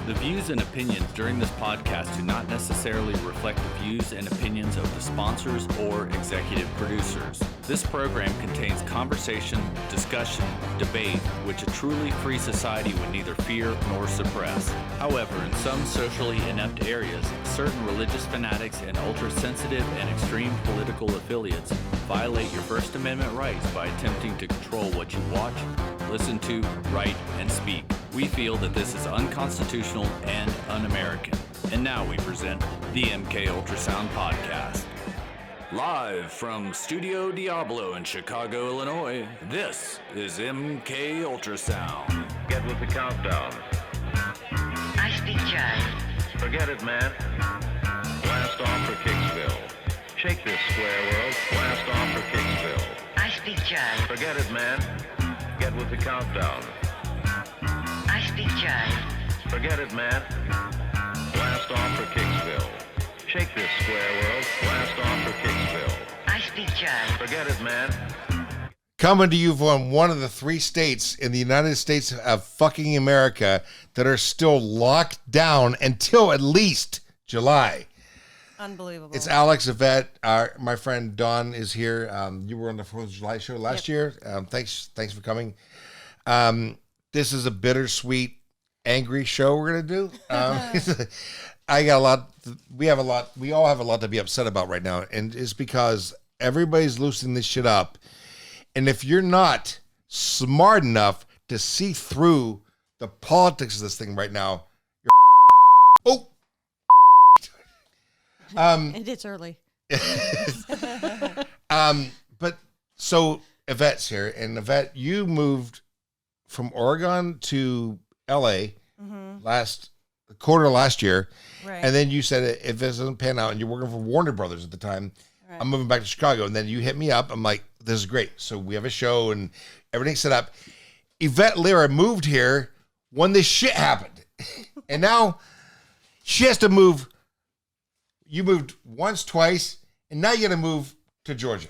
The views and opinions during this podcast do not necessarily reflect the views and opinions of the sponsors or executive producers. This program contains conversation, discussion, debate, which a truly free society would neither fear nor suppress. However, in some socially inept areas, certain religious fanatics and ultra-sensitive and extreme political affiliates violate your First Amendment rights by attempting to control what you watch, listen to, write, and speak. We feel that this is unconstitutional and un-American. And now we present the mkUltrasound podcast. Live from Studio Diablo in Chicago, Illinois, this is mkUltrasound. Get with the countdown. I speak jive. Forget it, man. Blast off for Kicksville. Shake this square world. Blast off for Kicksville. I speak jive. Forget it, man. Get with the countdown. I speak jive. Forget it, man. Blast off for Kicksville. Shake this square world. Blast off for Kicksville. I speak jive. Forget it, man. Coming to you from one of the 3 states in the United States of fucking America that are still locked down until at least July. Unbelievable. It's Alex, Yvette. My friend Dawn is here. You were on the 4th of July show last year. Thanks for coming. This is a bittersweet, angry show we're going to do. I got a lot. We all have a lot to be upset about right now. And it's because everybody's loosening this shit up. And if you're not smart enough to see through the politics of this thing right now, you're oh. And it's early. But so Yvette's here, and Yvette, you moved from Oregon to LA last year, Right. and then you said if this doesn't pan out, and you're working for Warner Brothers at the time, Right. I'm moving back to Chicago, and then you hit me up. I'm like, this is great. So we have a show and everything's set up. Yvette Lera moved here when this shit happened, and now she has to move. You moved once, twice, and now you got to move to Georgia.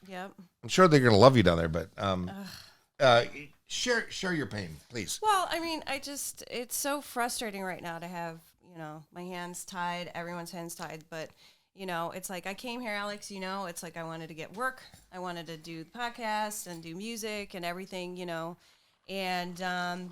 Yep. I'm sure they're going to love you down there, but share your pain, please. Well, I mean, it's so frustrating right now to have, my hands tied, everyone's hands tied. But, it's like I came here, Alex, it's like I wanted to get work. I wanted to do the podcast and do music and everything, And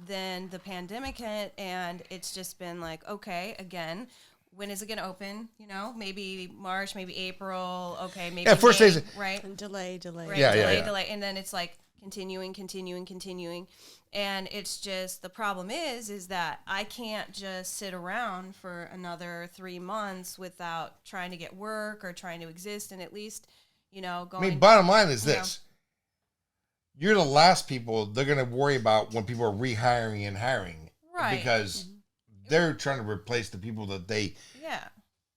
then the pandemic hit, and it's just been like, okay, again, when is it going to open? Maybe March, maybe April. Okay, maybe first May, days, right? And delay. Right, Yeah. delay. And then it's like continuing. And it's just, the problem is that I can't just sit around for another 3 months without trying to get work or trying to exist and at least, going. I mean, bottom line is this. You're the last people they're going to worry about when people are rehiring and hiring. Right. Because they're trying to replace the people that they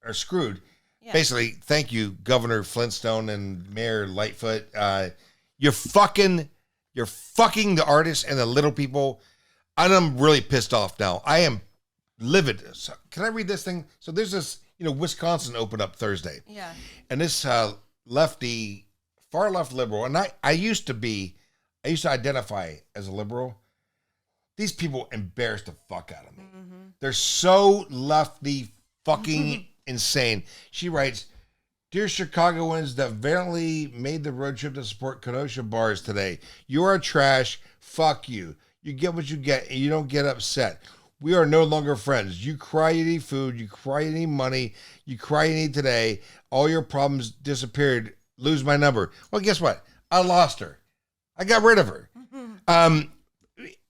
are screwed. Yeah. Basically, thank you, Governor Flintstone and Mayor Lightfoot. You're fucking the artists and the little people. I'm really pissed off now. I am livid. So, can I read this thing? So there's this, Wisconsin opened up Thursday. Yeah. And this lefty, far left liberal, and I used to identify as a liberal. These people embarrass the fuck out of me. Mm-hmm. They're so lefty fucking insane. She writes, "Dear Chicagoans that valiantly made the road trip to support Kenosha bars today, you are trash. Fuck you. You get what you get and you don't get upset. We are no longer friends. You cry you need food. You cry you need money. You cry you need today. All your problems disappeared. Lose my number." Well, guess what? I lost her. I got rid of her.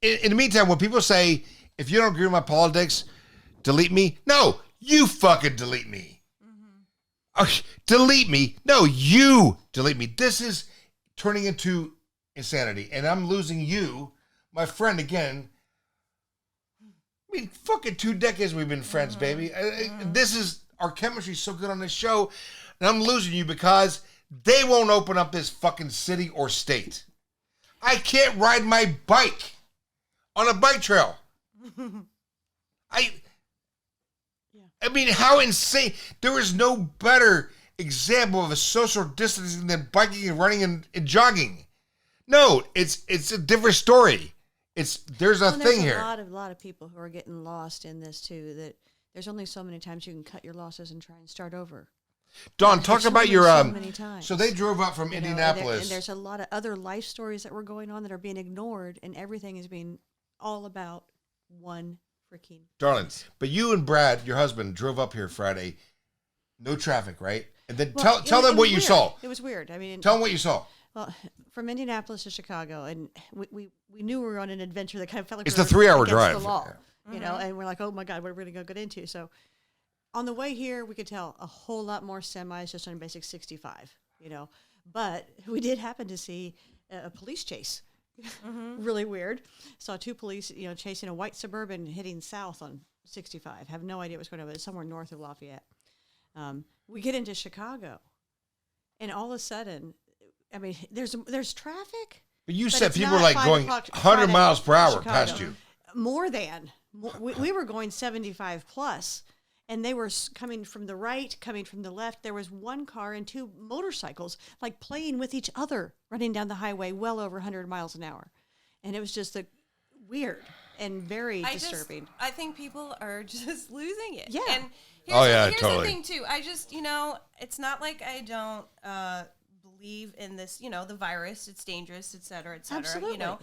In the meantime, when people say, if you don't agree with my politics, delete me. No, you fucking delete me. Delete me. No, you delete me. This is turning into insanity. And I'm losing you, my friend, again. I mean, fucking 2 decades we've been friends, baby. This is, our chemistry's so good on this show. And I'm losing you because they won't open up this fucking city or state. I can't ride my bike on a bike trail. I mean, how insane. There is no better example of a social distancing than biking and running and jogging. No, it's a different story. there's a thing here. There's a lot of people who are getting lost in this too. That there's only so many times you can cut your losses and try and start over. Dawn, talk about your so many times. So they drove up from You know, Indianapolis. and there's a lot of other life stories that were going on that are being ignored, and everything is being all about one freaking. Darling, but you and Brad, your husband, drove up here Friday. No traffic, right? And then Well, tell them it what was you weird. saw. It was weird. I mean, Tell them what you saw. well, from Indianapolis to Chicago, and we knew we were on an adventure that kind of felt like It's we the were 3-hour against drive. the law, you know, and we're like, oh my God, what are we going to go get into? So on the way here, we could tell a whole lot more semis just on basic 65, you know, but we did happen to see a police chase. Really weird. Saw two police, you know, chasing a white Suburban heading south on 65. Have no idea what's going on, but it's somewhere north of Lafayette. We get into Chicago, and all of a sudden, I mean, there's traffic. But you But said it's people were not like 5 going o'clock 100 Friday miles per in hour Chicago. past you. More than. We were going 75 plus, and they were coming from the right, coming from the left. There was one car and two motorcycles like playing with each other, running down the highway well over 100 miles an hour. And it was just weird and very disturbing. I think people are just losing it. Yeah. And here's Totally. the thing too. I just, you know, it's not like I don't believe in this, you know, the virus, it's dangerous, et cetera, Absolutely. you know.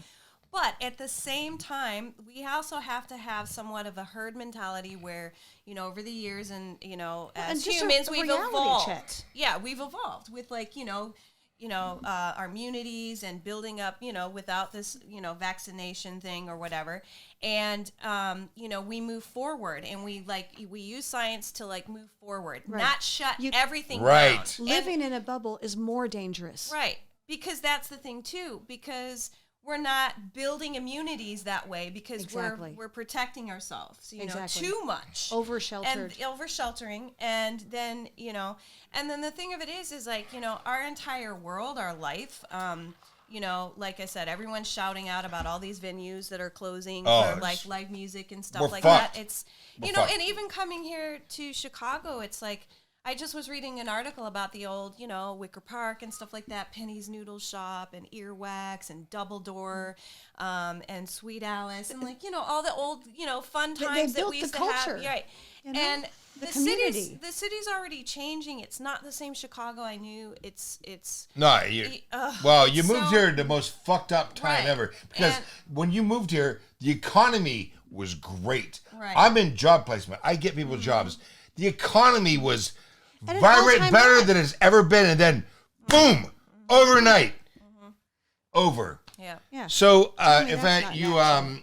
But at the same time, we also have to have somewhat of a herd mentality where, you know, over the years and, you know, and as just humans, a we've reality evolved. check. Yeah, we've evolved with like, you know, our immunities and building up, you know, without this, you know, vaccination thing or whatever. And, you know, we move forward and we use science to like move forward, Right. not shut everything Right. down. Living in a bubble is more dangerous. Right. Because that's the thing too, because we're not building immunities that way because Exactly. we're protecting ourselves, you Exactly. know, too much. Over-sheltered. And over-sheltering. And then, you know, and then the thing of it is like, you know, our entire world, our life, you know, like I said, everyone's shouting out about all these venues that are closing for like live music and stuff we're like fucked. that. It's, We're you know, fucked. and even coming here to Chicago, it's like, I just was reading an article about the old, you know, Wicker Park and stuff like that, Penny's Noodle Shop and Earwax and Double Door and Sweet Alice and like, you know, all the old, you know, fun They times that built we the used to culture, have. Right. you know, And the city's community. already changing. It's not the same Chicago I knew. It's No, well, you moved so- here at the most fucked up time Right. ever. Because And- when you moved here, the economy was great. Right. I'm in job placement. I get people jobs. The economy was At an vibrant, all-time better high. than it's ever been. And then, boom, overnight, over. yeah. Yeah. So, me in that's fact, not you, natural.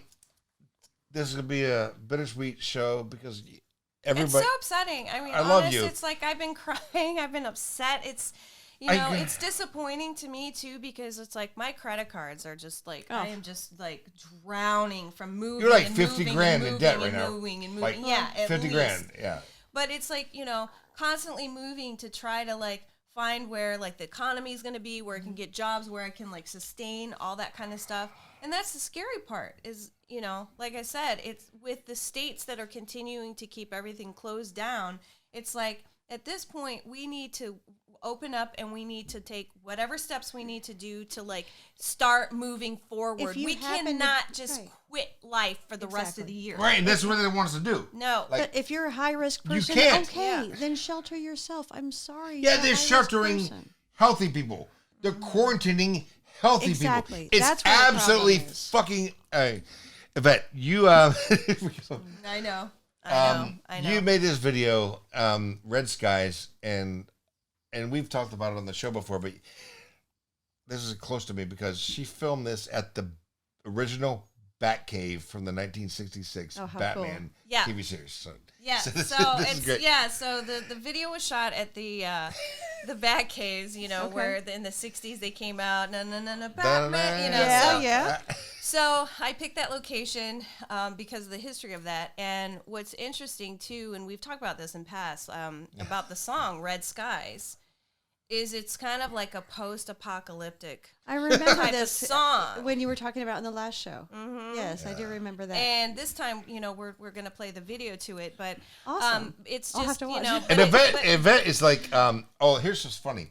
this is going to be a bittersweet show because It's everybody. so upsetting. I mean, I love honest, you. it's like I've been crying. I've been upset. It's, you I know, agree. it's disappointing to me too because it's like my credit cards are just like I am just like drowning from moving. You're like and 50 moving grand and in debt moving right and now. Moving and Like moving. Yeah, at 50 least. grand, yeah. But it's like, you know, constantly moving to try to like find where like the economy is going to be, where I can get jobs, where I can like sustain all that kind of stuff. And that's the scary part is, you know, like I said, it's with the states that are continuing to keep everything closed down. It's like at this point we need to open up and we need to take whatever steps we need to do to like start moving forward. If you We happen to- cannot just right. quit life for the rest of Exactly. the year. Right, and that's what they want us to do. No. Like- But if you're a high risk You person, can't. okay, Yeah. then shelter yourself. I'm sorry. Yeah, you're a they're high-risk sheltering person. healthy people. They're quarantining healthy Exactly. people. It's That's where the absolutely problem is. fucking. Yvette, you I know. I know. you made this video, Red Skies, and we've talked about it on the show before, but this is close to me because she filmed this at the original Batcave from the 1966 Oh, how Batman cool. Yeah. TV series. So, Yeah, so so, this is it's great. so the video was shot at the Bat Caves, you know, Okay. where in the '60s they came out, no, Batman, you know. Yeah, so, yeah. So I picked that location because of the history of that, and what's interesting too, and we've talked about this in past about the song "Red Skies," is it's kind of like a post-apocalyptic I remember type of this song. when you were talking about in the last show. Mm-hmm. Yes, I do remember that. And this time, you know, we're going to play the video to it, but Awesome. it's I'll just, have to you watch know, it. but And it- Yvette is like, oh, here's what's funny.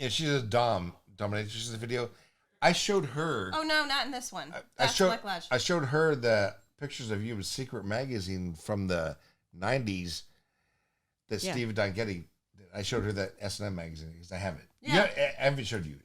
She's a dominatrix in the video. I showed her. Oh no, not in this one. I That's showed. Black Lodge. I showed her the pictures of you in Secret magazine from the '90s. That Yeah. Steve Don Getty. I showed her that S&M magazine because I have it. Yeah. I haven't showed you.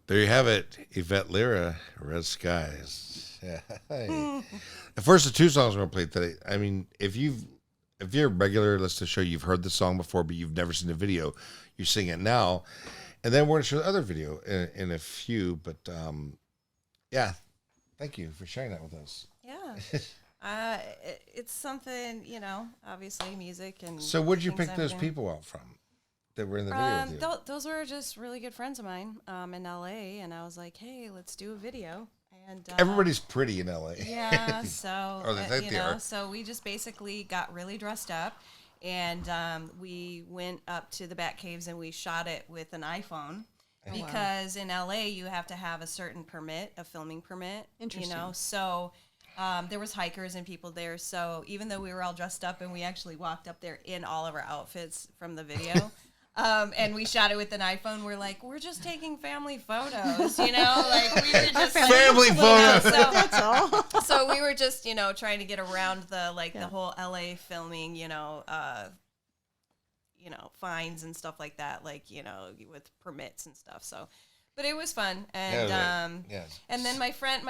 There you have it, Yvette Lera, Red Skies. Hey. The first of two songs we're going to play today. I mean, if you're a regular listener to the show, you've heard the song before, but you've never seen the video, you sing it now. And then we're going to show the other video in a few. But, yeah, thank you for sharing that with us. Yeah. It's something, obviously music and. So what'd you things pick I've those been- people out from that were in the video with you? Those were just really good friends of mine in LA, and I was like, hey, let's do a video. And Everybody's pretty in LA. yeah, so Or they think they are. so we just basically got really dressed up, and we went up to the Bat Caves and we shot it with an iPhone. Because in LA you have to have a certain permit, a filming permit. Interesting. So There was hikers and people there, so even though we were all dressed up and we actually walked up there in all of our outfits from the video, and we shot it with an iPhone, we're like, we're just taking family photos, you know, like we were just Family photos. That's all. So we were just, you know, trying to get around the the whole LA filming, you know, fines and stuff like that, like, you know, with permits and stuff. So. But it was fun, and and then my friend,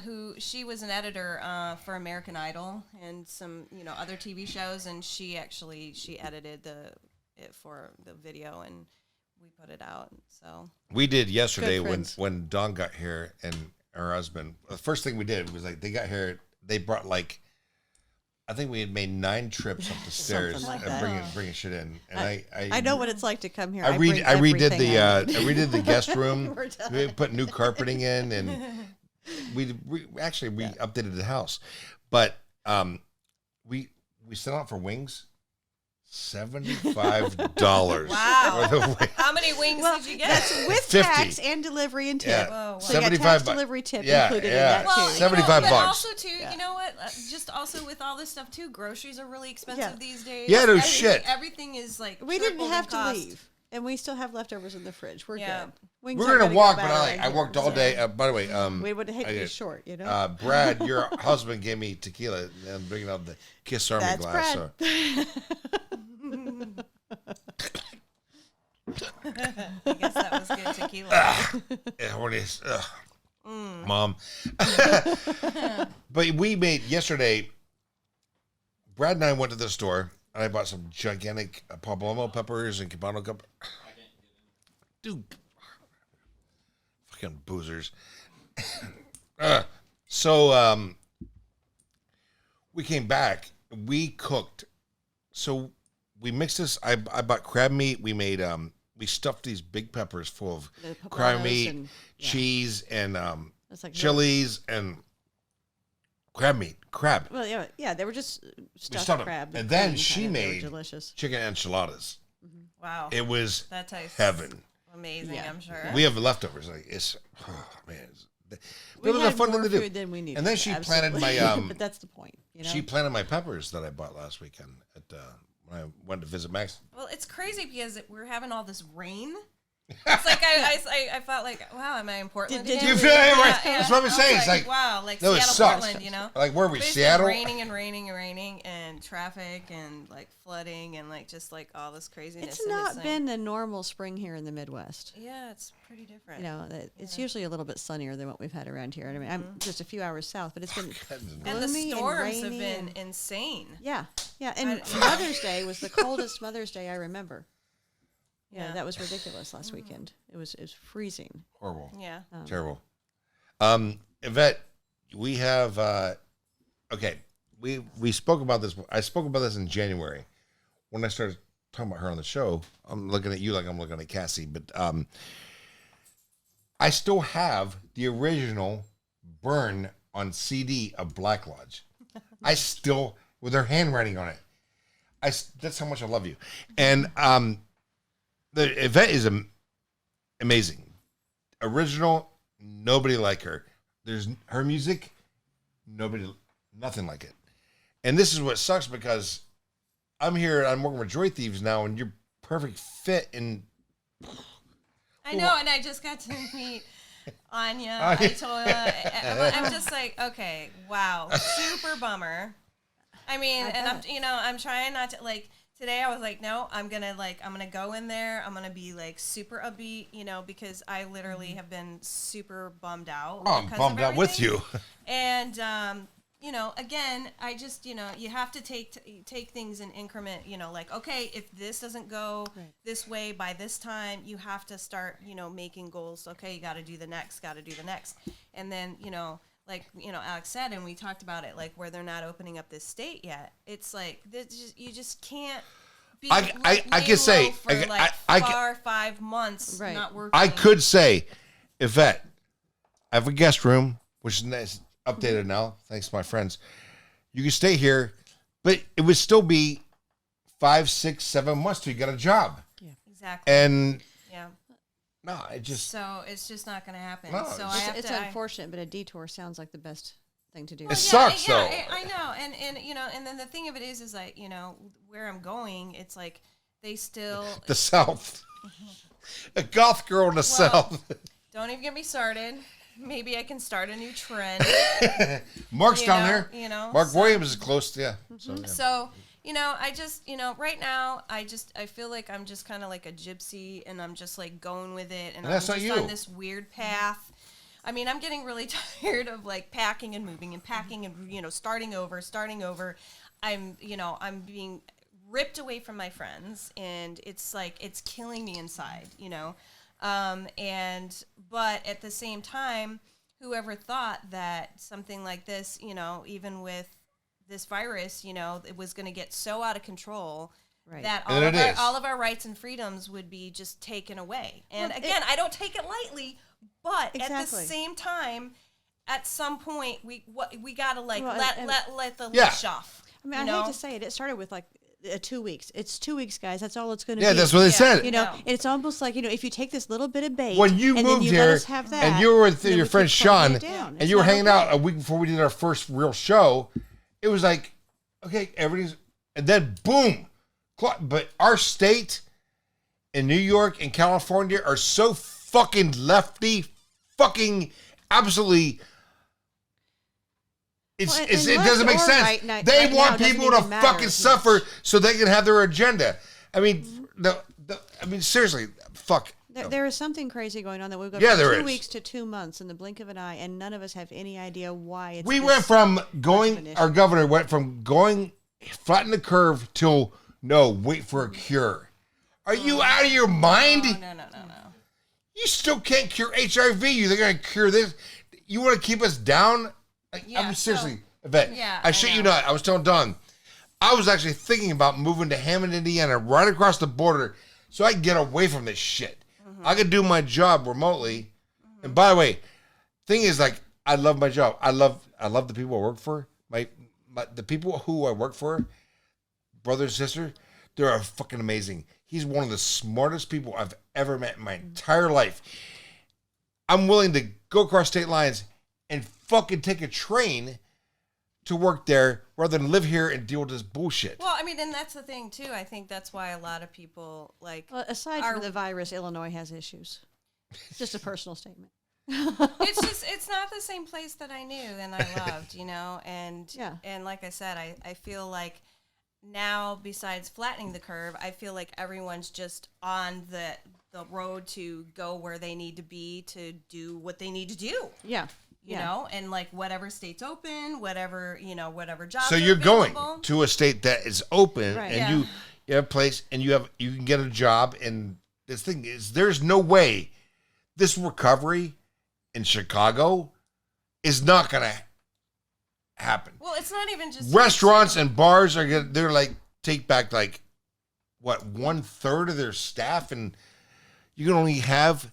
who she was an editor for American Idol and some other TV shows, and she edited it for the video, and we put it out. So we did yesterday when Dawn got here and her husband. The first thing we did was like they got here, they brought like. I think we had made 9 trips up the stairs like and bringing shit in, and I know what it's like to come here. I redid the guest room. We put new carpeting in, and we updated the house. But we sent out for wings. $75. Wow! How many wings did you get? That's with 50. tax and delivery and tip. Yeah. Oh, wow. So you got tax, delivery, tip included in that Well, too. 75 but bucks. also too, you know what? Just also with all this stuff too, groceries are really expensive these days. Yeah, no shit. Everything is like We didn't tripled in have to cost. leave, and we still have leftovers in the fridge. We're Yeah. good. Wings We're aren't gonna go walk, bad but right I worked all day. By the way, we would hate to be short, you know. Brad, your husband gave me tequila and bringing out the Kiss Army That's glass. Brad. I guess that was good tequila. Yeah, what is, Mom. But we made yesterday. Brad and I went to the store, and I bought some gigantic Poblano peppers and Cabano peppers. Dude, fucking boozers. So we came back. We cooked. So we mixed this. I bought crab meat. We made we stuffed these big peppers full of crab meat, and, cheese, and like chilies and crab meat. Crab. Well, yeah, they were just stuffed stuffed crab. them. And then cream she kind of. They were made delicious. chicken enchiladas. Wow, It was that tastes heaven. amazing. Yeah. I'm sure. We have leftovers. Like it's, oh man, but We it was a had fun thing more to do. food than we needed. And then she planted my but that's the point. You know? she planted my peppers that I bought last weekend at when I went to visit Max. Well, it's crazy because we're having all this rain. It's like I felt like, wow, am I in Portland? Did again? you feel it? Right. Yeah, That's what I'm I was saying. It's like, wow, like no, it Seattle, sucks. Portland, you know. Like where are we? But it's Seattle. been raining and raining and raining, and traffic and like flooding and like just like all this craziness. It's and not like- been a normal spring here in the Midwest. Yeah, it's pretty different. You know, it's usually a little bit sunnier than what we've had around here. I mean, I'm just a few hours south, but it's been and the gloomy storms have rainy been and- insane. Yeah, and Mother's Day was the coldest Mother's Day I remember. Yeah, Yeah. that was ridiculous last weekend. It was freezing. Horrible. Yeah. Terrible. Yvette, we have okay. We spoke about this. I spoke about this in January when I started talking about her on the show. I'm looking at you like I'm looking at Cassie, but I still have the original burn on CD of Black Lodge. I still with her handwriting on it. That's how much I love you. And the Yvette is amazing. Original, nobody like her. There's her music, nothing like it. And this is what sucks because I'm working with Joy Thieves now, and you're perfect fit. And I know, and I just got to meet Anya. I told her, I'm just like, okay, wow, super bummer. I mean, I'm trying not to like. Today I was like, no, I'm gonna go in there. I'm gonna be like super upbeat, because I literally have been super bummed out. oh, I'm bummed out with you. And again, I just you have to take things in increment. Like okay, if this doesn't go this way by this time, you have to start making goals. Okay, you got to do the next. And then like Alex said, and we talked about it, like where they're not opening up this state yet. It's like you just can't be. I could say for I 5 months Right. not working. I could say, Yvette, I have a guest room, which is nice, updated now, thanks to my friends. You can stay here, but it would still be 5, 6, 7 months till you got a job. Exactly. And Yeah. no, it just So it's just not going to happen. No, so it's- I have It's to. unfortunate, but a detour sounds like the best thing to do. It sucks, though. I know, and you know, and then the thing of it is like, you know, where I'm going, it's like they still The South. A goth girl in the South. Don't even get me started. Maybe I can start a new trend. Mark's down there. You know, Mark Williams is close. Yeah. So, you know, I just, you know, right now, I feel like I'm just kind of like a gypsy, and I'm just like going with it, and I'm that's just not you. on this weird path. I mean, I'm getting really tired of like packing and moving and packing and, you know, starting over. I'm being ripped away from my friends, and it's like, it's killing me inside, you know? But at the same time, whoever thought that something like this, you know, even with this virus, you know, it was going to get so out of control that all of our rights and freedoms would be just taken away. And again, I don't take it lightly, but at the same time, at some point, we got to like let the leash off. I mean, I hate to say it. It started with like 2 weeks. It's 2 weeks, guys. That's all it's going to be. Yeah, that's what they said. You know, it's almost like, you know, if you take this little bit of bait, when you and moved then you here, let us have that, and you were with your friend Sean, and you were hanging out a week before we did our first real show, it was like, okay, everything's, and then boom. But our state in New York and California are so fucking lefty, fucking absolutely. It doesn't make sense. They want people to fucking suffer so they can have their agenda. I mean, seriously, fuck. There is something crazy going on that we've got from from 2 weeks to 2 months in the blink of an eye, and none of us have any idea why it's We went from going, our governor went from going, flatten the curve till, no, wait for a cure. Are you out of your mind? No. You still can't cure HIV. They're going to cure this. You want to keep us down? I mean, seriously, Yvette, I shit you not. I was telling Don, I was actually thinking about moving to Hammond, Indiana, right across the border, so I can get away from this shit. I could do my job remotely. And by the way, thing is, like, I love my job. I love the people I work for. The people who I work for, brother and sister, they're fucking amazing. He's one of the smartest people I've ever met in my entire life. I'm willing to go across state lines and fucking take a train to work there rather than live here and deal with this bullshit. Well, I mean, and that's the thing too. I think that's why a lot of people like. Well, aside from the virus, Illinois has issues. It's just a personal statement. It's not the same place that I knew and I loved, you know, and like I said, I feel like now, besides flattening the curve, I feel like everyone's just on the road to go where they need to be to do what they need to do. Yeah. You know, and like whatever state's open, whatever jobs. So you're going to a state that is open, and you have a place, and you can get a job. And this thing is, there's no way this recovery in Chicago is not going to happen. Well, it's not even just restaurants and bars they're like take back like what 1/3 of their staff, and you can only have.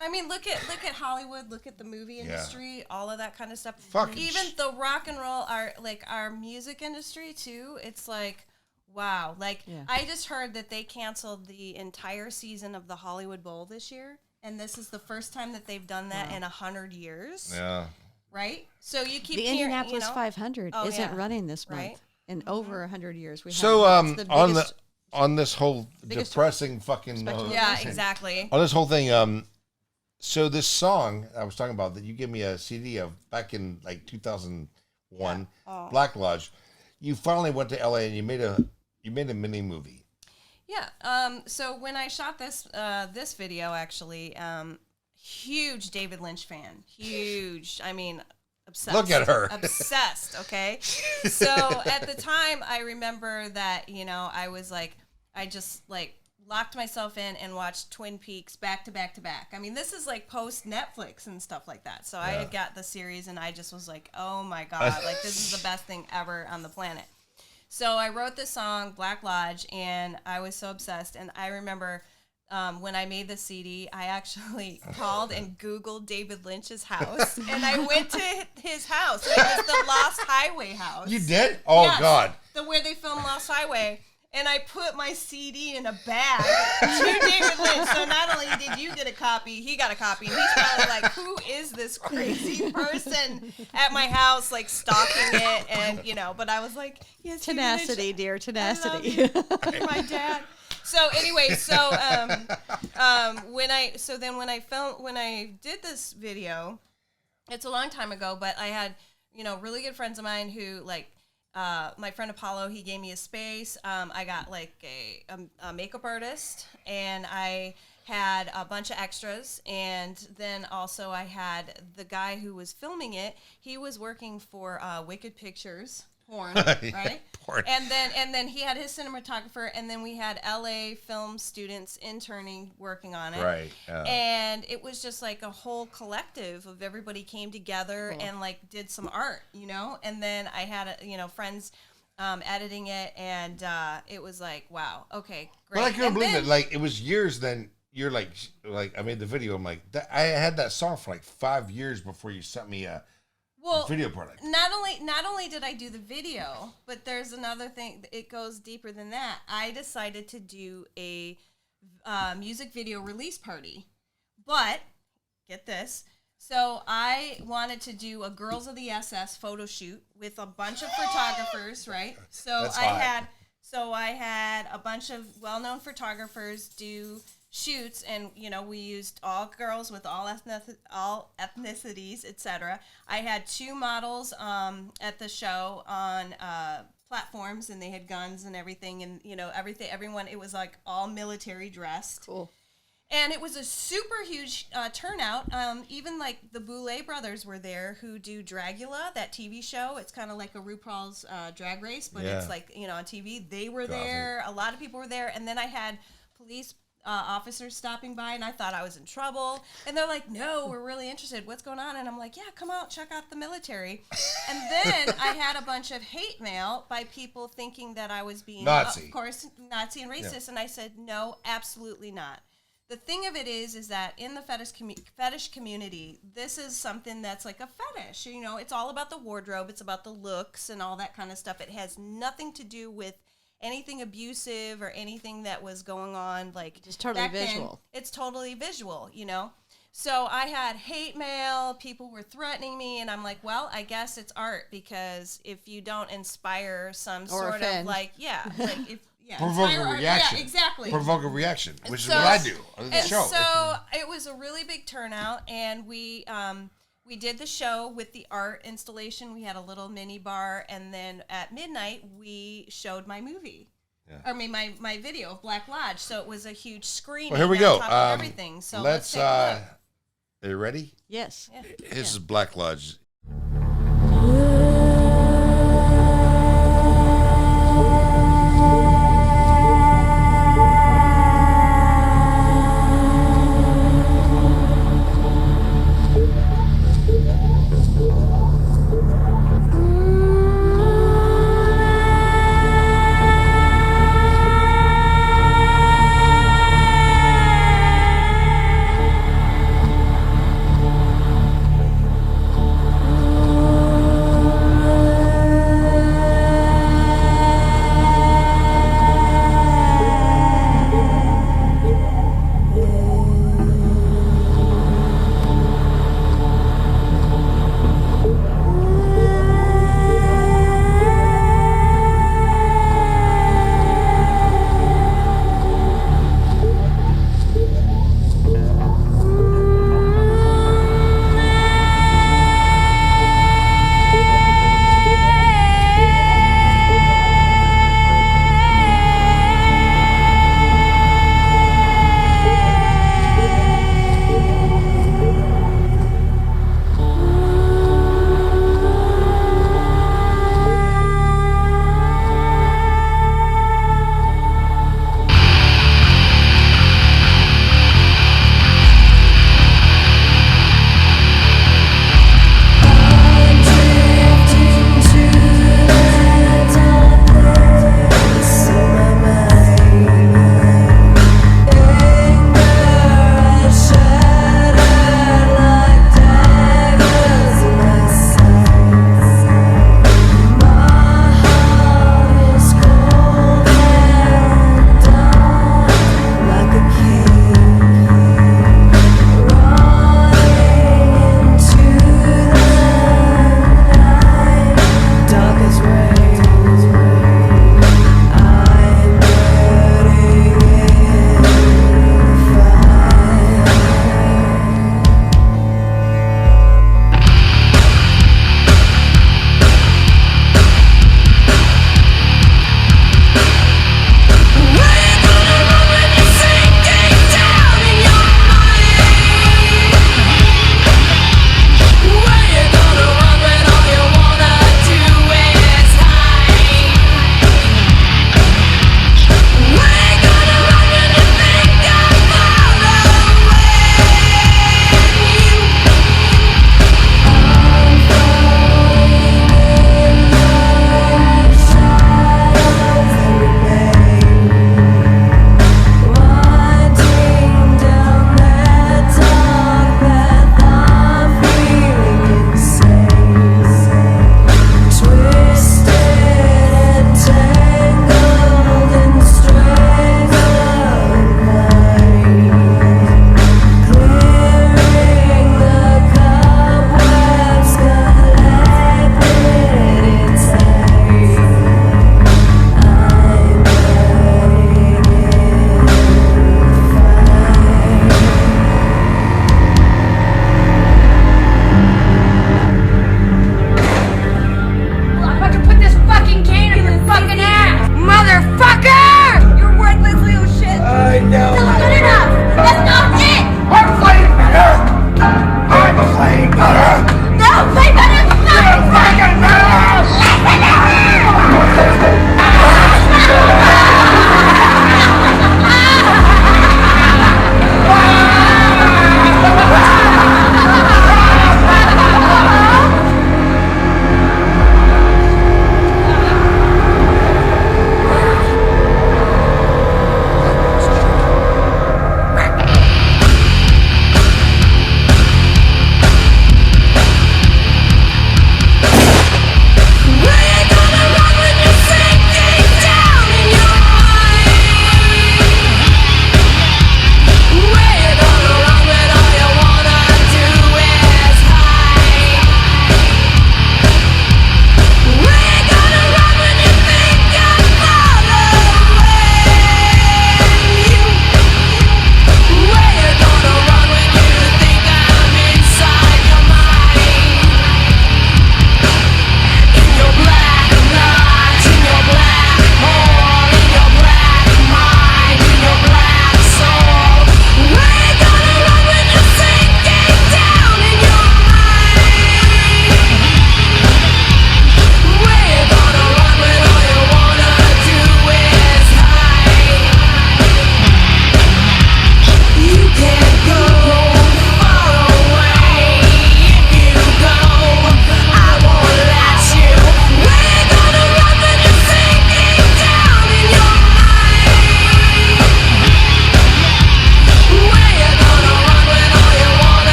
I mean, look at Hollywood, look at the movie industry, all of that kind of stuff. Even the rock and roll, our music industry too. It's like, wow. Like I just heard that they canceled the entire season of the Hollywood Bowl this year, and this is the first time that they've done that in 100 years. Yeah. Right. So you keep the Indianapolis 500 isn't running this month in over 100 years. On this whole depressing fucking note. Yeah, exactly. On this whole thing, so this song I was talking about that you gave me a CD of back in like 2001, Black Lodge. You finally went to LA and you made a mini movie. Yeah. So when I shot this video, actually, huge David Lynch fan. Huge. I mean, obsessed. Look at her. Obsessed. Okay. So at the time, I remember that, you know, I was like, I just like locked myself in and watched Twin Peaks back to back to back. I mean, this is like post Netflix and stuff like that. So I had got the series and I just was like, oh my God, like this is the best thing ever on the planet. So I wrote this song, Black Lodge, and I was so obsessed. And I remember when I made the CD, I actually called and Googled David Lynch's house. And I went to his house. It was the Lost Highway house. You did? Oh, yes, God. Where they filmed Lost Highway. and I put my CD in a bag to David Lynch. So not only did you get a copy, he got a copy. And he's probably like, who is this crazy person at my house, like stalking it? And, but I was like, yes, Tenacity, dear, tenacity. I love you. My dad. So anyway, when I did this video, it's a long time ago, but I had, really good friends of mine who my friend Apollo, he gave me a space. I got like a makeup artist, and I had a bunch of extras, and then also I had the guy who was filming it. He was working for Wicked Pictures. Porn, right? Porn. And then he had his cinematographer, and then we had LA film students interning working on it. Right. And it was just like a whole collective of everybody came together and like did some art, And then I had friends editing it, and it was like, wow, okay, great. But I couldn't believe then, it. Like, it was years then. You're like I made the video. I'm like, I had that song for like 5 years before you sent me a video product. Not only did I do the video, but there's another thing. It goes deeper than that. I decided to do a music video release party, but get this. So I wanted to do a Girls of the SS photo shoot with a bunch of photographers, right? So That's I hot. had a bunch of well-known photographers do shoots, and we used all girls with all ethnicities, etc. I had 2 models at the show on platforms, and they had guns and everything, and everyone, it was like all military dressed. Cool. And it was a super huge turnout. Even like the Boulet brothers were there, who do Dragula, that TV show. It's kind of like a RuPaul's Drag Race, but it's like, on TV. They were there. A lot of people were there. And then I had police officers stopping by, and I thought I was in trouble. And they're like, no, we're really interested. What's going on? And I'm like, yeah, come out, check out the military. And then I had a bunch of hate mail by people thinking that I was being, Nazi. of course, Nazi and racist. Yeah. And I said, no, absolutely not. The thing of it is that in the fetish community, this is something that's like a fetish. It's all about the wardrobe. It's about the looks and all that kind of stuff. It has nothing to do with anything abusive or anything that was going on. Like, just totally visual. It's totally visual, So I had hate mail. People were threatening me, and I'm like, well, I guess it's art, because if you don't inspire some or sort offend. of like, if. Yeah, provoke a reaction. Yeah, exactly. Provoke a reaction, which is what I do on the show. So it was a really big turnout, and we did the show with the art installation. We had a little mini bar, and then at midnight we showed my movie. Yeah. My video of Black Lodge. So it was a huge screen. Well, here we go. Everything. So let's take a look. Are you ready? Yes. Yeah. This is Black Lodge.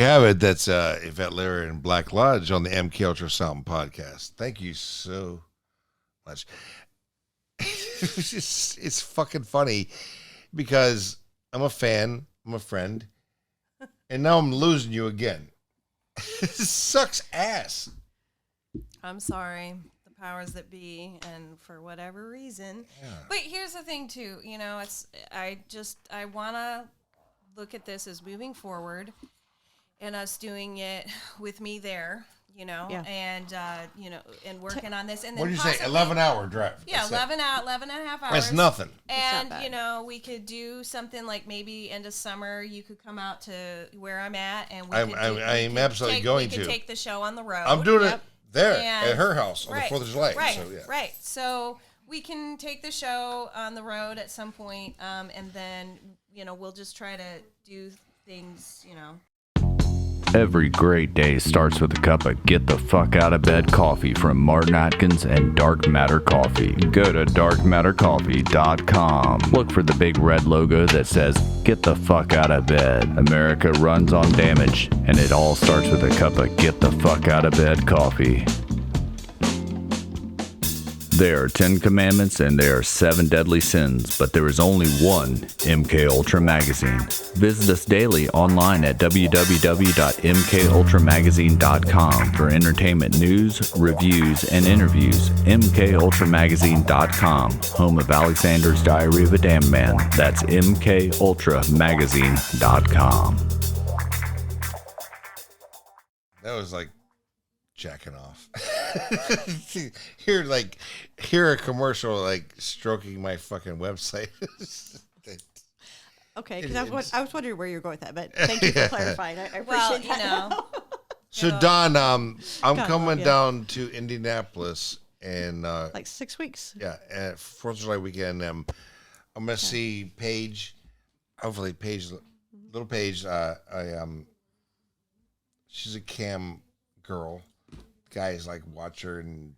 have it. That's Yvette Lera and Black Lodge on the mkultrasound podcast. Thank you so much. It's fucking funny because I'm a fan, I'm a friend, and now I'm losing you again. This sucks ass. I'm sorry, the powers that be, and for whatever reason. Yeah. But here's the thing, too. I want to look at this as moving forward, and us doing it with me there. Yeah. And and working on this. And then What did you say? possibly- 11-hour drive. Yeah, That's 11 and a half hours. That's nothing. And, It's not bad. we could do something like maybe end of summer, you could come out to where I'm at, and we I'm absolutely going we could to. take the show on the road. I'm doing Yep. it there And- at her house on Right, the 4th of July. Right, So, yeah. right. So we can take the show on the road at some point, and then, we'll just try to do things, Every great day starts with a cup of get the fuck out of bed coffee from Martin Atkins and Dark Matter Coffee. Go to darkmattercoffee.com. Look for the big red logo that says get the fuck out of bed. America runs on damage, and it all starts with a cup of get the fuck out of bed coffee. There are 10 commandments and there are 7 deadly sins, but there is only one MK Ultra Magazine. Visit us daily online at www.mkultramagazine.com for entertainment news, reviews, and interviews. mkultramagazine.com, home of Alexander's Diary of a Damned Man. That's mkultramagazine.com. That was like jacking off. Hear a commercial like stroking my fucking website. Okay, because I was wondering where you're going with that, but thank you for clarifying. I appreciate well, that. So Don, I'm coming yeah. down to Indianapolis and Like 6 weeks. yeah, 4th of July weekend. I'm gonna see Paige. Hopefully, Paige, little Paige. She's a cam girl. Guys like watch her and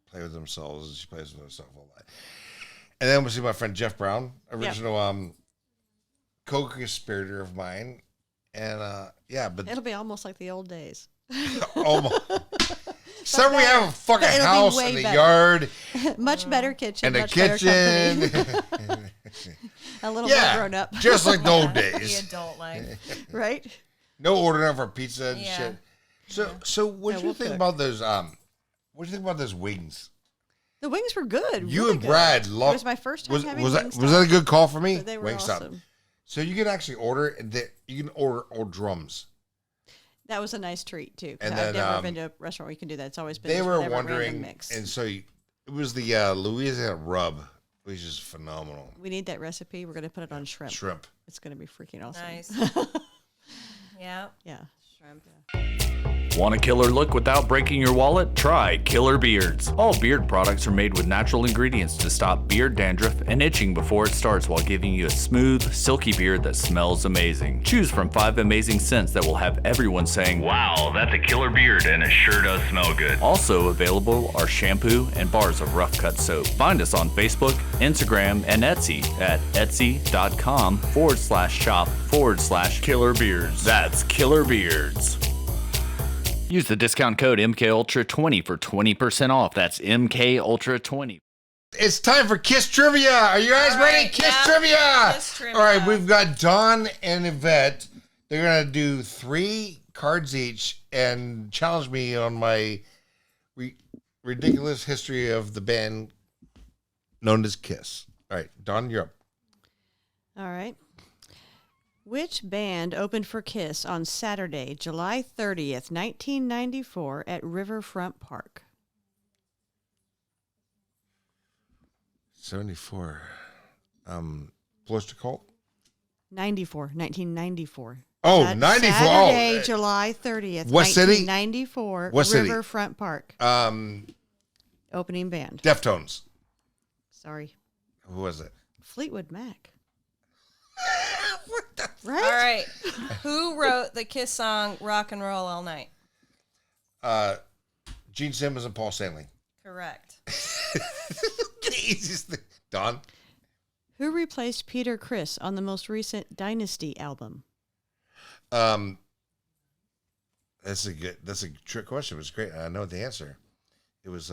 play with themselves, and she plays with herself a lot. And then we'll see my friend Jeff Brown, original co-conspirator of mine, and but It'll be almost like the old days. almost. So we have a fucking It'll be house way and a better. yard Much better kitchen. and a much better kitchen. company. A little more grown up. just like the old the days. adult life. Right? No ordering of our pizza and Yeah. shit. So what do you we'll think cook. about those? What do you think about those wings? The wings were good. You really and good. Brad It loved. was my first time Was having was that Wingstop. was that a good call for me? So they were Wingstop. awesome. So you can actually order you can order old drums. That was a nice treat too. 'Cause And I've then, never been to a restaurant where you can do that. It's always been They just were whatever random wondering, mix. and so it was the Louisiana rub, which is phenomenal. We need that recipe. We're going to put it on shrimp. Shrimp. It's going to be freaking awesome. Nice. Yeah. Yeah. Shrimp. Want a killer look without breaking your wallet? Try Killer Beards. All beard products are made with natural ingredients to stop beard dandruff and itching before it starts while giving you a smooth, silky beard that smells amazing. Choose from 5 amazing scents that will have everyone saying, Wow, that's a killer beard, and it sure does smell good. Also available are shampoo and bars of rough cut soap. Find us on Facebook, Instagram, and Etsy at etsy.com/shop/Killer Beards. That's Killer Beards. Use the discount code MKUltra20 for 20% off. That's MKUltra20. It's time for Kiss Trivia. Are you guys All ready? right, Kiss yeah. Trivia. Kiss Trivia. All right, we've got Dawn and Yvette. They're going to do 3 cards each and challenge me on my ridiculous history of the band known as Kiss. All right, Dawn, you're up. All right. Which band opened for Kiss on Saturday, July 30th, 1994 at Riverfront Park? 74. Cloister Cult? 1994. Oh, Sat- 94. Saturday, Oh, July 30th, What city? 1994. What city? Riverfront Park. Opening band. Deftones. Sorry. Who was it? Fleetwood Mac. What the? Right? All right. Who wrote the Kiss song "Rock and Roll All Night"? Gene Simmons and Paul Stanley. Correct. The easiest thing. Dawn? Who replaced Peter Criss on the most recent Dynasty album? The That's a trick question. It was great. I know the answer. It was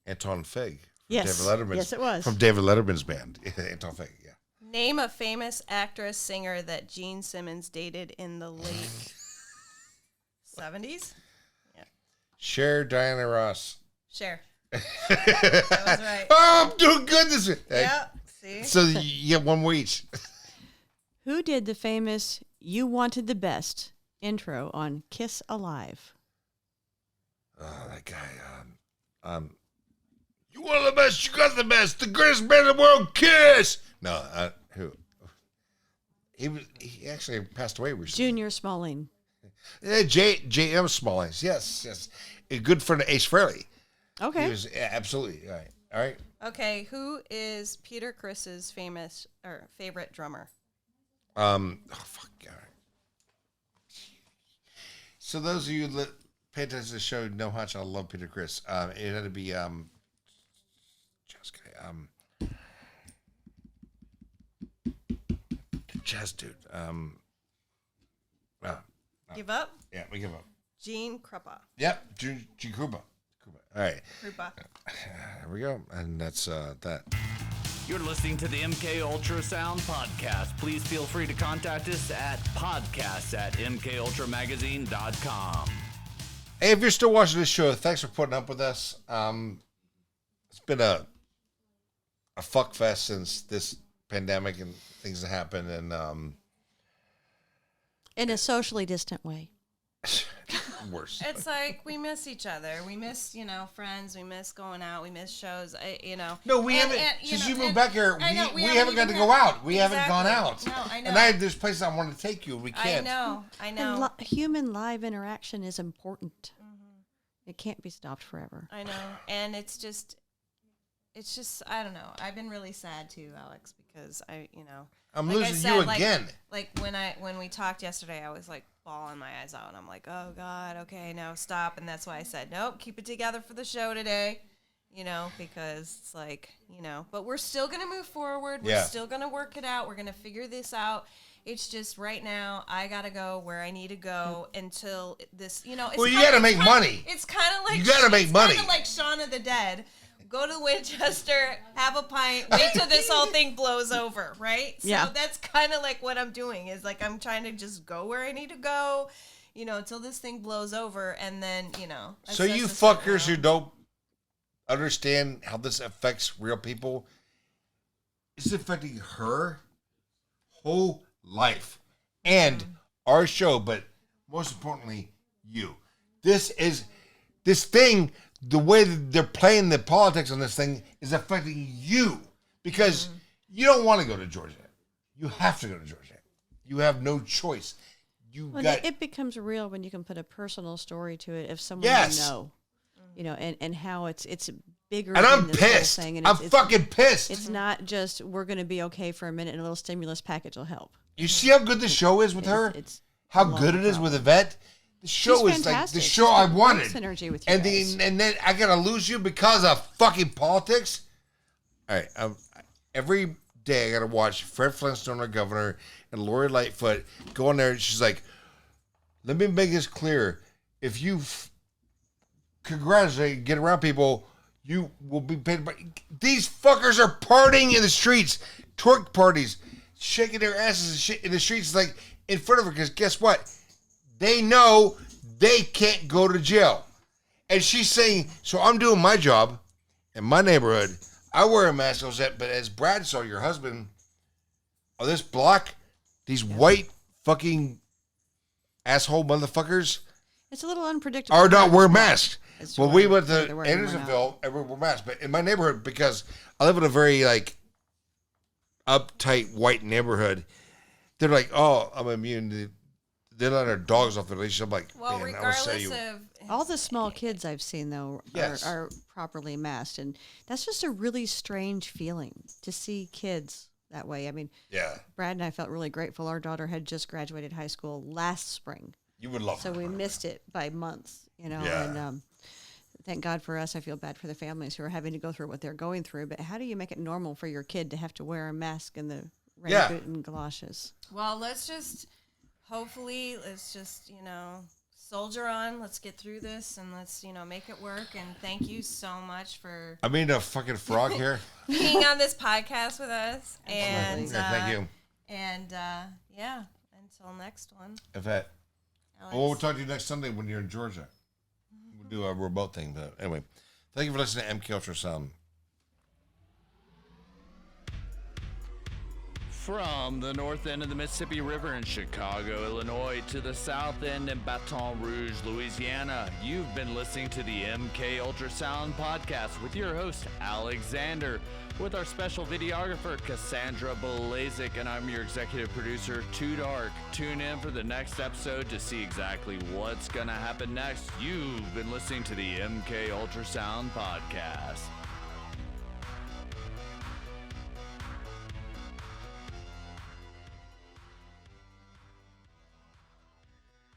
Anton Fig. Yes. David Letterman's, Yes, it was. from David Letterman's band. Anton Fig. Yeah. Name a famous actress singer that Gene Simmons dated in the late 70s. Yeah. Cher, Diana Ross. Cher. That was right. Oh, I'm doing good this week. Yeah. See. So you get one more each. Who did the famous "You Wanted the Best" intro on Kiss Alive? Oh, that guy. You want the best, you got the best, the greatest band in the world, Kiss. No, who? He actually passed away recently. Junior Smalling. J.M. Smalling. Yes. A good friend of Ace Frehley. Okay. He was absolutely all right. Okay, who is Peter Criss's favorite drummer? Oh fuck. All right. So those of you that pay attention to the show know how much I love Peter Criss. It had to be jazz dude. Give up? Yeah, we give up. Gene Krupa. Yep, Gene Krupa. All right, Krupa. there we go, and that's that. You're listening to the MK Ultrasound podcast. Please feel free to contact us at podcasts@mkultramagazine.com. Hey, if you're still watching this show, thanks for putting up with us. It's been a fuck fest since this pandemic and things that happened, and In a socially distant way. worse. It's like we miss each other. We miss, friends. We miss going out. We miss shows. No, we haven't. Since you moved back here, we haven't got to go out. We haven't gone out. No, I know. And there's places I want to take you. We can't. I know. And human live interaction is important. It can't be stopped forever. I know. And it's just, I don't know. I've been really sad too, Alex, because I'm like losing you again. Like when we talked yesterday, I was like bawling my eyes out, and I'm like, oh God, okay, no, stop. And that's why I said, nope, keep it together for the show today, because it's like, but we're still gonna move forward. We're still gonna work it out. We're gonna figure this out. It's just right now I gotta go where I need to go until this, It's Well, you gotta make money. It's kind of like You gotta make money. Kind of like Shaun of the Dead. Go to Winchester, have a pint, wait till this whole thing blows over, right? Yeah. So that's kind of like what I'm doing is like I'm trying to just go where I need to go, until this thing blows over, and then, So you fuckers who don't understand how this affects real people, it's affecting her whole life and our show, but most importantly, you. This thing. The way that they're playing the politics on this thing is affecting you because you don't want to go to Georgia. You have to go to Georgia. You have no choice. It becomes real when you can put a personal story to it. If someone you know, and how it's bigger. And I'm than this whole pissed. thing, and I'm fucking pissed. It's not just we're going to be okay for a minute and a little stimulus package will help. You see how good the show is with her? It's how a good long it is with problem. Yvette? The show She's is like the fantastic. show She's I got wanted. great synergy with you guys. And then I gotta lose you because of fucking politics. All right, every day I gotta watch Fred Flintstone, our governor, and Lori Lightfoot go on there. And she's like, "Let me make this clear: if you congratulate, get around people, you will be paid." By these fuckers are partying in the streets, twerk parties, shaking their asses and shit in the streets, like in front of her. Because guess what? They know they can't go to jail. And she's saying, so I'm doing my job in my neighborhood. I wear a mask, but as Brad saw, your husband, on this block, these white fucking asshole motherfuckers It's a little unpredictable. are not wearing masks. As Well, to we whether went to they're wearing them or not. Andersonville, everyone wore masks. But in my neighborhood, because I live in a very, uptight white neighborhood, they're like, oh, I'm immune to... They let our dogs off the leash. I'm like, Well, man, I will say regardless you. of All the small kids I've seen, though, Yes. are properly masked. And that's just a really strange feeling to see kids that way. I mean, Yeah, Brad and I felt really grateful. Our daughter had just graduated high school last spring. you would love So her. we missed it by months, Yeah. and thank God for us. I feel bad for the families who are having to go through what they're going through. But how do you make it normal for your kid to have to wear a mask in the rain Yeah. boot and galoshes? Well, let's just hopefully, let's just, soldier on. Let's get through this and let's, make it work. And thank you so much for I mean, a fucking frog here. being on this podcast with us. And Yeah, thank you. And yeah, until next one. Yvette. Alex. Well, we'll talk to you next Sunday when you're in Georgia. We'll do a remote thing. But anyway, thank you for listening to mkuktrasound. From the north end of the Mississippi River in Chicago, Illinois, to the south end in Baton Rouge, Louisiana, you've been listening to the MK Ultrasound podcast with your host, Alexander, with our special videographer, Cassandra Belazik, and I'm your executive producer, Too Dark. Tune in for the next episode to see exactly what's going to happen next. You've been listening to the MK Ultrasound podcast.